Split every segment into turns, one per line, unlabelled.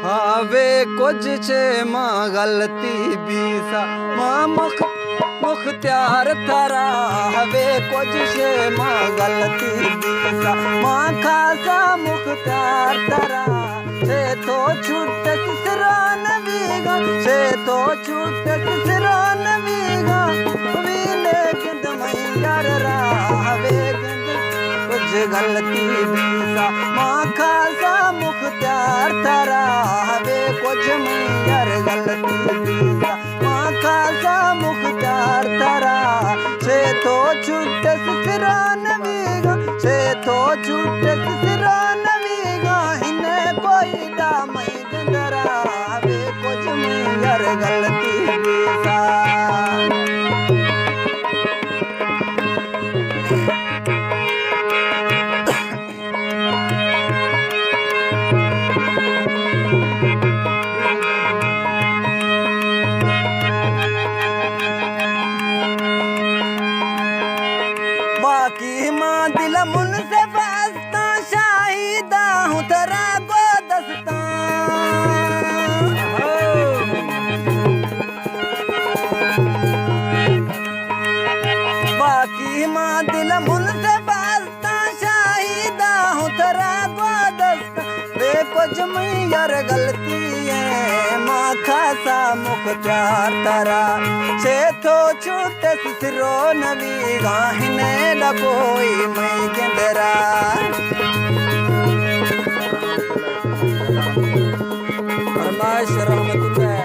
हावे कुछ छे मां गलती बीसा मां मुख्तियार थरा हवे कुछ छे मां गलती बीसा मां खासा मुख्तियार थरा छे तो छूट सिरान वीगा छे तो छूट सिरान वीगा वीले किंद मैयर रा हवे कुछ गलती बीसा मां खासा मुख्तियार थरा हवे कुछ मैयर गलती बीसा मां खासा मुख्तियार थरा छे तो छूट सिरान वीगा छे तो छूट सिरान वीगा हिने कोई दामई गंदरा हवे कुछ मैयर गलती बीसा बाकी मां दिल मुन से फस्ता शाहिदा हूँ तेरा को दस्ता बाकी मां दिल मुन से फस्ता शाहिदा हूँ तेरा को दस्ता वे कुछ मैयर गलती है मां खासा मुख्तियार तरा छे तो छूट सिरो नवी गाहिने डकोई मई गिंदरा फरमाइश रहमतुल्लाह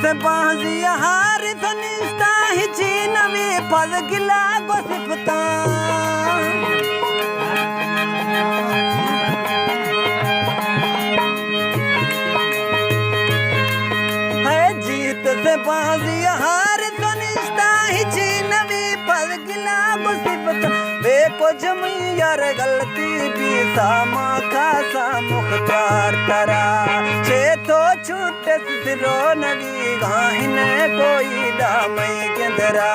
से बाजी हार फनिस्ता ही चीन में पल गिला को सिफता है जीत से बाजी हार फनिस्ता ही चीन में पल गिला को सिफता वे कुछ मैयर गलती भी सामा खासा मुख्तियार तरा छे तो छूट सिरो नवी गाहिने कोई दामई केंदरा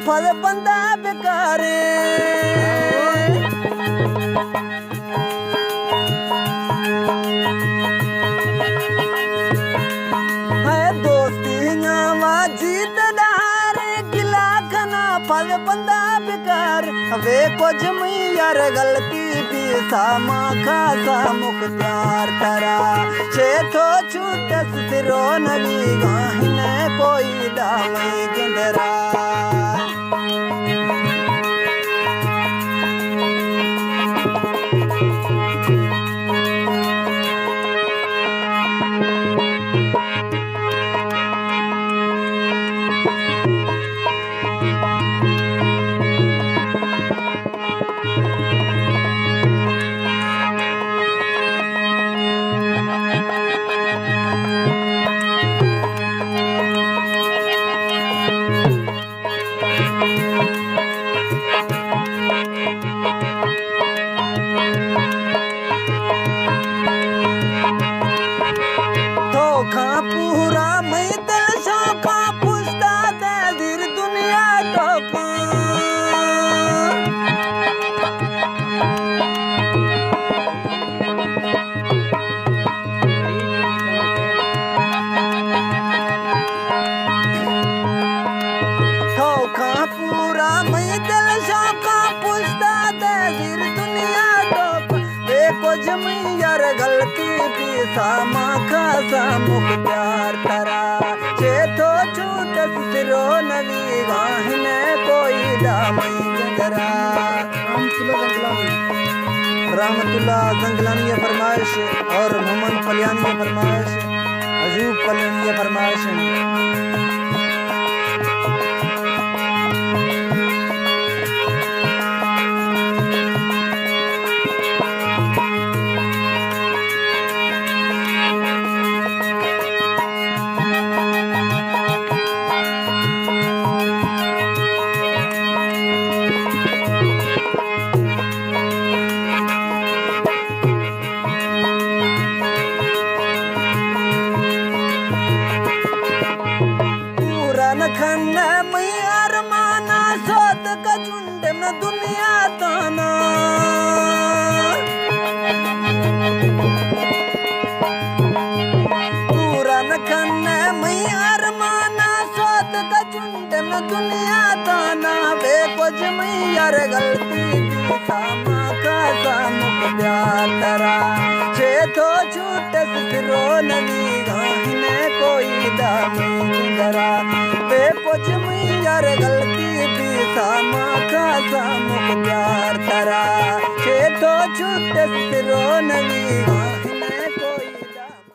फल बंदा बेकारे है दोस्ती नामा जीत डारे गिला खना फल बंदा बेकार वे कुछ मैयर गलती भी सामा खासा मुख्तियार तरा छे तो छूट सिरो नवी गाहिने कोई दामई गिंदरा सामा खासा मुख्तार तरा छे तो छूट सिरो नवी गाहने कोई दामई गदरा। रहमतुल्लाह जंगलानी ये फरमाइश और मोहम्मद पलियानी ये फरमाइश, अजूब पलियानी ये फरमाइश है। खन्ना मैं अरमाना सोत का झुंड में दुनिया ताना पूरा न खन्ना मैं अरमाना सोत का झुंड में दुनिया ताना बेकुछ मैं यार गलती थी सामा का सामुक प्यार तरा छे तो छूट सिरो नवी गाहने कोई दामी जरा कुछ मैं यार गलती भी सामा